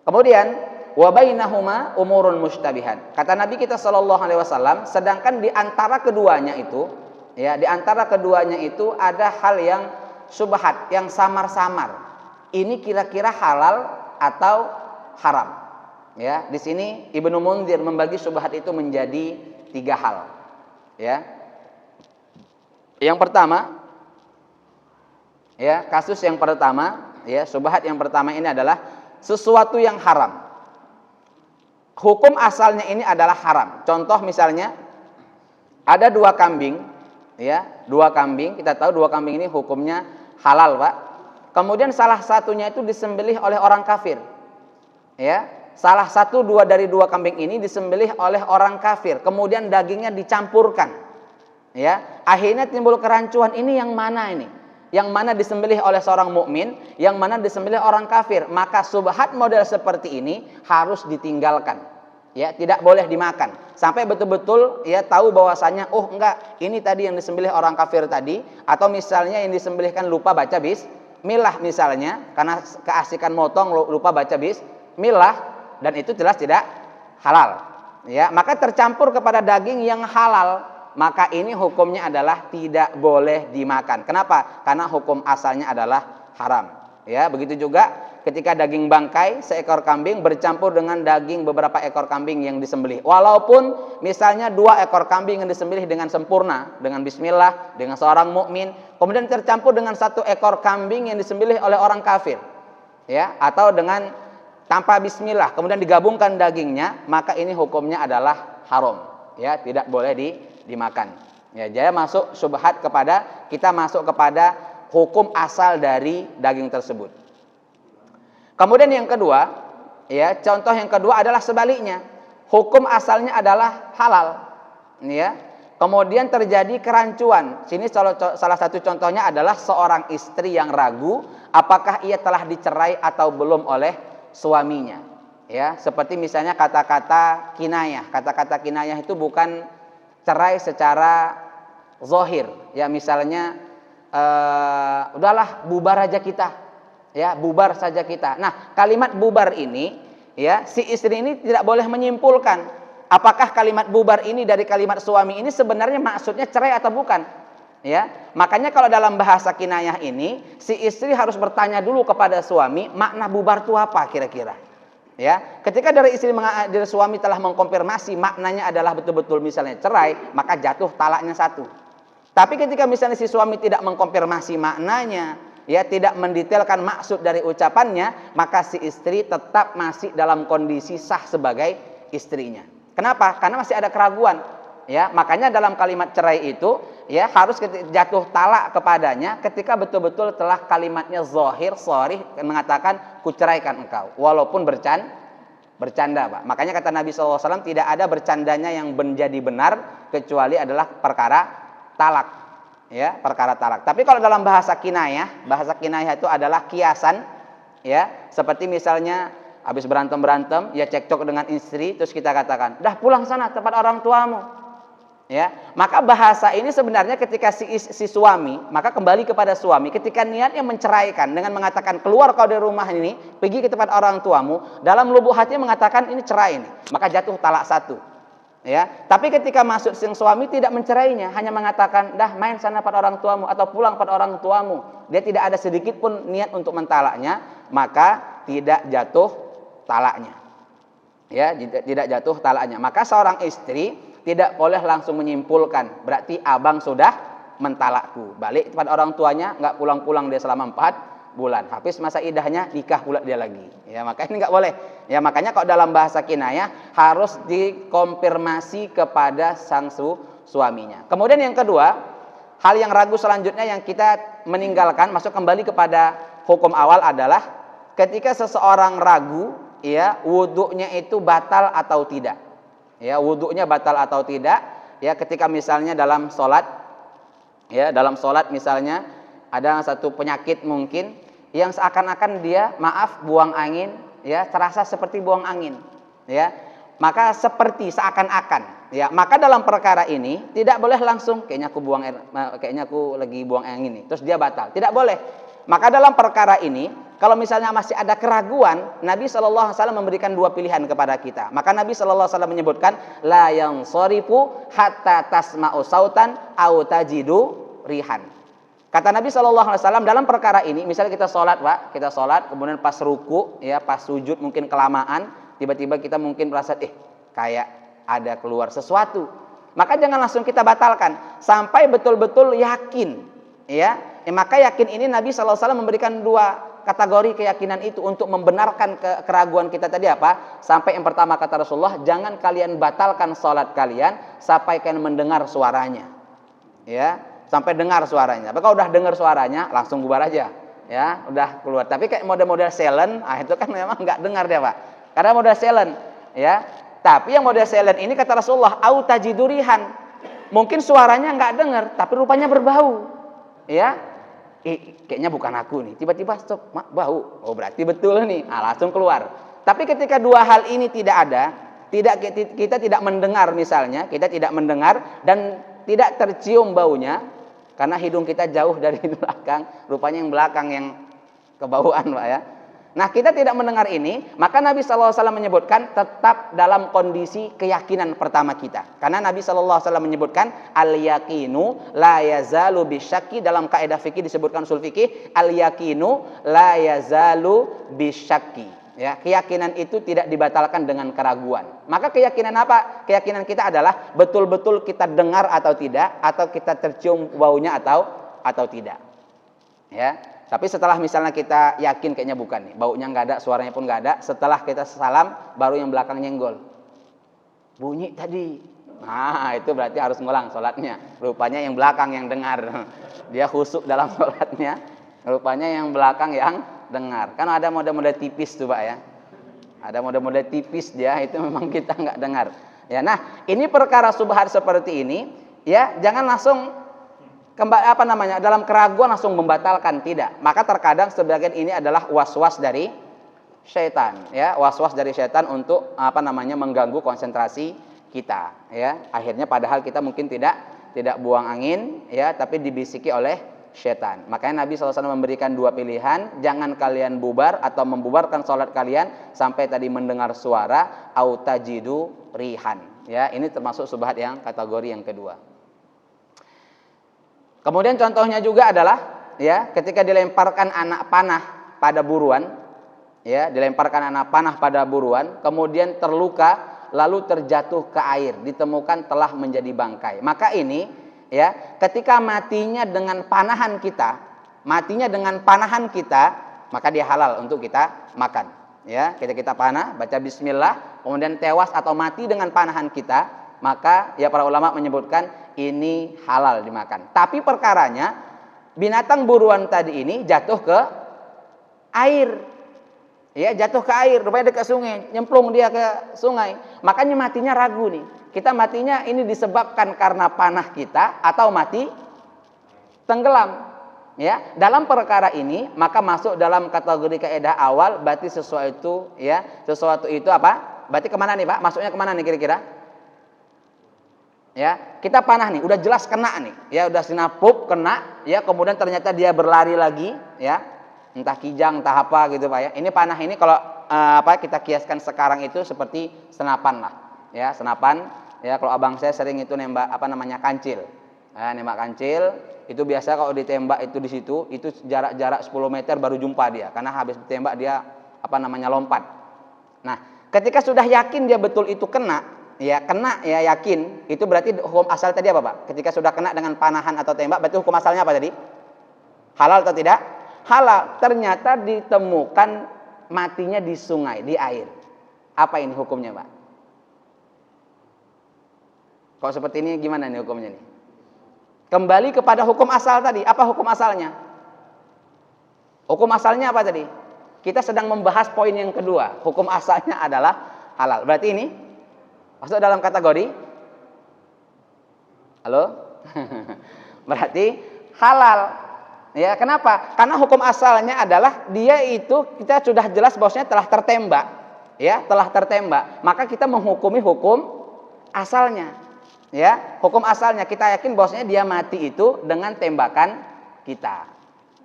Kemudian wa bainahuma umurun mushtabihat. Kata Nabi kita sallallahu alaihi wasallam, sedangkan di antara keduanya itu, ya, di antara keduanya itu ada hal yang subhat, yang samar-samar. Ini kira-kira halal atau haram. Ya, di sini Ibnu Munzir membagi subhat itu menjadi 3 hal. Ya. Yang pertama, ya, kasus yang pertama, ya, subhat yang pertama ini adalah sesuatu yang haram. Hukum asalnya ini adalah haram. Contoh misalnya ada 2 kambing, ya, 2 kambing, kita tahu 2 kambing ini hukumnya halal, Pak. Kemudian salah satunya itu disembelih oleh orang kafir. Ya, salah satu dari 2 kambing ini disembelih oleh orang kafir, kemudian dagingnya dicampurkan. Ya, akhirnya timbul kerancuan, ini yang mana ini? Yang mana disembelih oleh seorang mukmin, yang mana disembelih orang kafir. Maka subhat model seperti ini harus ditinggalkan. Ya, tidak boleh dimakan. Sampai betul-betul ya tahu bahwasanya oh enggak, ini tadi yang disembelih orang kafir tadi, atau misalnya yang disembelihkan lupa baca bismillah misalnya, karena keasikan motong lupa baca bismillah, dan itu jelas tidak halal. Ya, maka tercampur kepada daging yang halal, maka ini hukumnya adalah tidak boleh dimakan. Kenapa? Karena hukum asalnya adalah haram. Ya, begitu juga ketika daging bangkai seekor kambing bercampur dengan daging beberapa ekor kambing yang disembelih. Walaupun misalnya 2 ekor kambing yang disembelih dengan sempurna, dengan bismillah, dengan seorang mukmin, kemudian tercampur dengan 1 ekor kambing yang disembelih oleh orang kafir. Ya, atau dengan tanpa bismillah, kemudian digabungkan dagingnya, maka ini hukumnya adalah haram. Ya, tidak boleh dimakan. Ya, jadi masuk subhat kepada kita masuk kepada hukum asal dari daging tersebut. Kemudian yang kedua, ya, contoh yang kedua adalah sebaliknya. Hukum asalnya adalah halal. Ya. Kemudian terjadi kerancuan. Sini salah satu contohnya adalah seorang istri yang ragu apakah ia telah dicerai atau belum oleh suaminya. Ya, seperti misalnya kata-kata kinayah. Kata-kata kinayah itu bukan cerai secara zahir. Ya, misalnya udahlah bubar aja kita. Ya, bubar saja kita. Nah, kalimat bubar ini, ya, si istri ini tidak boleh menyimpulkan apakah kalimat bubar ini dari kalimat suami ini sebenarnya maksudnya cerai atau bukan. Ya, makanya kalau dalam bahasa kinayah ini, si istri harus bertanya dulu kepada suami, makna bubar itu apa kira-kira. Ya, ketika dari suami telah mengkonfirmasi maknanya adalah betul-betul misalnya cerai, maka jatuh talaknya 1. Tapi ketika misalnya si suami tidak mengkonfirmasi maknanya, ya, tidak mendetailkan maksud dari ucapannya, maka si istri tetap masih dalam kondisi sah sebagai istrinya. Kenapa? Karena masih ada keraguan. Ya, makanya dalam kalimat cerai itu, ya, harus jatuh talak kepadanya ketika betul-betul telah kalimatnya zahir, sharih, mengatakan kuceraikan engkau, walaupun bercanda, Pak. Makanya kata Nabi SAW, tidak ada bercandanya yang menjadi benar kecuali adalah perkara talak. Ya, perkara talak. Tapi kalau dalam bahasa kinayah itu adalah kiasan, ya, seperti misalnya habis berantem, ya, cekcok dengan istri, terus kita katakan, dah pulang sana tempat orang tuamu. Ya, maka bahasa ini sebenarnya ketika si suami, maka kembali kepada suami, ketika niatnya menceraikan dengan mengatakan keluar kau dari rumah ini, pergi ke tempat orang tuamu, dalam lubuk hatinya mengatakan ini cerai ini, maka jatuh talak 1. Ya, tapi ketika masuk sang suami tidak mencerainya, hanya mengatakan dah main sana pada orang tuamu atau pulang pada orang tuamu, dia tidak ada sedikit pun niat untuk mentalaknya, maka tidak jatuh talaknya. Ya, tidak jatuh talaknya. Maka seorang istri tidak boleh langsung menyimpulkan berarti abang sudah mentalakku, balik kepada orang tuanya, nggak pulang-pulang dia selama 4 bulan, habis masa idahnya nikah pula dia lagi. Ya, maka ini nggak boleh. Ya, makanya kalau dalam bahasa kinayah harus dikonfirmasi kepada sang suaminya. Kemudian yang kedua, hal yang ragu selanjutnya yang kita meninggalkan, masuk kembali kepada hukum awal adalah ketika seseorang ragu, ya, wudhunya itu batal atau tidak. Ya, wudhunya batal atau tidak. Ya, ketika misalnya dalam sholat, ya, dalam sholat misalnya ada satu penyakit mungkin yang seakan-akan dia buang angin, ya, terasa seperti buang angin, ya, maka seperti seakan-akan, ya, maka dalam perkara ini tidak boleh langsung kayaknya aku lagi buang angin nih, terus dia batal, tidak boleh. Maka dalam perkara ini, kalau misalnya masih ada keraguan, Nabi Shallallahu Alaihi Wasallam memberikan dua pilihan kepada kita. Maka Nabi Shallallahu Alaihi Wasallam menyebutkan, la yang sorifu hatta tasma'u sautan au tajidu rihan. Kata Nabi Shallallahu Alaihi Wasallam dalam perkara ini, misalnya kita sholat, Pak, kita sholat, kemudian pas ruku, ya, pas sujud mungkin kelamaan, tiba-tiba kita mungkin merasa, kayak ada keluar sesuatu. Maka jangan langsung kita batalkan sampai betul-betul yakin, ya. Maka yakin ini Nabi Shallallahu Alaihi Wasallam memberikan dua kategori keyakinan itu untuk membenarkan keraguan kita tadi apa? Sampai yang pertama kata Rasulullah, jangan kalian batalkan sholat kalian sampai kalian mendengar suaranya, ya, sampai dengar suaranya. Kalau udah dengar suaranya langsung bubar aja, ya, udah keluar. Tapi kayak model-model silent, itu kan memang nggak dengar dia, Pak. Karena model silent, ya. Tapi yang model silent ini kata Rasulullah, au tajidurihan, mungkin suaranya nggak dengar, tapi rupanya berbau, ya. Kayaknya bukan aku nih, tiba-tiba stop, bau, oh berarti betul nih, langsung keluar. Tapi ketika dua hal ini tidak ada, kita tidak mendengar misalnya, kita tidak mendengar dan tidak tercium baunya, karena hidung kita jauh dari belakang, rupanya yang belakang yang kebauan, Pak, ya. Nah, kita tidak mendengar ini, maka Nabi SAW menyebutkan tetap dalam kondisi keyakinan pertama kita. Karena Nabi SAW menyebutkan al-yaqinu la yazalu bisyakki, dalam kaidah fikih disebutkan usul fikih, al-yaqinu la yazalu bisyakki. Ya, keyakinan itu tidak dibatalkan dengan keraguan. Maka keyakinan apa? Keyakinan kita adalah betul-betul kita dengar atau tidak, atau kita tercium baunya atau tidak. Ya. Tapi setelah misalnya kita yakin kayaknya bukan nih, baunya nggak ada, suaranya pun nggak ada, setelah kita salam baru yang belakang nyenggol, bunyi tadi, nah itu berarti harus ngulang sholatnya. Rupanya yang belakang yang dengar, dia khusyuk dalam sholatnya, rupanya yang belakang yang dengar. Kan ada model-model tipis tuh, Pak, ya, ada model-model tipis dia, itu memang kita nggak dengar. Ya, nah ini perkara subhat seperti ini, ya, jangan langsung dalam keraguan langsung membatalkan, tidak. Maka terkadang sebagian ini adalah was-was dari syaitan, ya, was-was dari syaitan untuk mengganggu konsentrasi kita, ya. Akhirnya padahal kita mungkin tidak buang angin, ya, tapi dibisiki oleh syaitan. Makanya Nabi SAW memberikan dua pilihan, jangan kalian bubar atau membubarkan sholat kalian sampai tadi mendengar suara au tajidu rihan, ya. Ini termasuk subhat yang kategori yang kedua. Kemudian contohnya juga adalah, ya, ketika dilemparkan anak panah pada buruan, ya, dilemparkan anak panah pada buruan, kemudian terluka, lalu terjatuh ke air, ditemukan telah menjadi bangkai. Maka ini, ya, ketika matinya dengan panahan kita, maka dia halal untuk kita makan. Ya, kita panah, baca bismillah, kemudian tewas atau mati dengan panahan kita, maka ya para ulama menyebutkan ini halal dimakan. Tapi perkaranya binatang buruan tadi ini jatuh ke air, ya, jatuh ke air, rupanya dekat sungai, nyemplung dia ke sungai, makanya matinya ragu nih. Kita matinya ini disebabkan karena panah kita atau mati tenggelam, ya. Dalam perkara ini maka masuk dalam kategori kaidah awal, berarti sesuatu itu apa? Berarti kemana nih, Pak? Masuknya kemana nih kira-kira? Ya, kita panah nih, udah jelas kena nih, ya, udah sinapuk kena, ya, kemudian ternyata dia berlari lagi, ya, entah kijang, entah apa gitu, Pak, ya. Ini panah ini kalau kita kiaskan sekarang itu seperti senapan lah, ya, senapan, ya. Kalau abang saya sering itu nembak kancil, nembak kancil, itu biasa kalau ditembak itu di situ, itu jarak 10 meter baru jumpa dia, karena habis ditembak dia lompat. Nah, ketika sudah yakin dia betul itu kena, yakin, itu berarti hukum asal tadi apa, Pak? Ketika sudah kena dengan panahan atau tembak, berarti hukum asalnya apa tadi? Halal atau tidak? Halal. Ternyata ditemukan matinya di sungai, di air. Apa ini hukumnya, Pak? Kalau seperti ini gimana nih hukumnya nih? Kembali kepada hukum asal tadi. Apa hukum asalnya? Hukum asalnya apa tadi? Kita sedang membahas poin yang kedua. Hukum asalnya adalah halal. Berarti ini masuk dalam kategori halo? Berarti halal. Ya, kenapa? Karena hukum asalnya adalah dia itu kita sudah jelas bahwasanya telah tertembak. Ya, telah tertembak. Maka kita menghukumi hukum asalnya. Ya, hukum asalnya kita yakin bahwasanya dia mati itu dengan tembakan kita.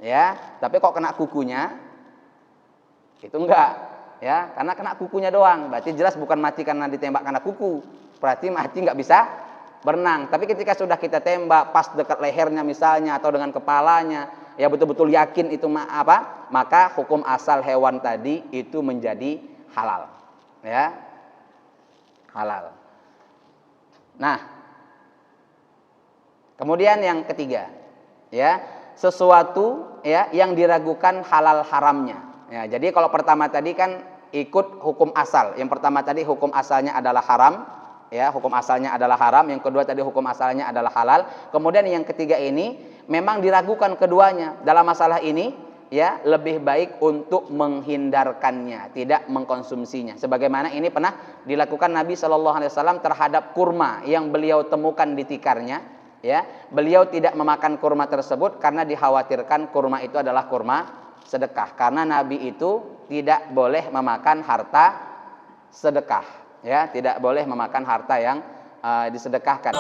ya, tapi kok kena kukunya, itu enggak, ya, karena kena kukunya doang, berarti jelas bukan mati karena ditembak karena kuku, berarti mati nggak bisa berenang. Tapi ketika sudah kita tembak pas dekat lehernya misalnya atau dengan kepalanya, ya betul-betul yakin itu maka hukum asal hewan tadi itu menjadi halal, ya, halal. Nah, kemudian yang ketiga, ya, sesuatu ya yang diragukan halal haramnya. Ya, jadi kalau pertama tadi kan ikut hukum asal. Yang pertama tadi hukum asalnya adalah haram, ya, hukum asalnya adalah haram. Yang kedua tadi hukum asalnya adalah halal. Kemudian yang ketiga ini memang diragukan keduanya. Dalam masalah ini, ya, lebih baik untuk menghindarkannya, tidak mengkonsumsinya. Sebagaimana ini pernah dilakukan Nabi Shallallahu Alaihi Wasallam terhadap kurma yang beliau temukan di tikarnya. Ya, beliau tidak memakan kurma tersebut karena dikhawatirkan kurma itu adalah kurma sedekah. Karena Nabi itu tidak boleh memakan harta sedekah, ya, tidak boleh memakan harta yang disedekahkan.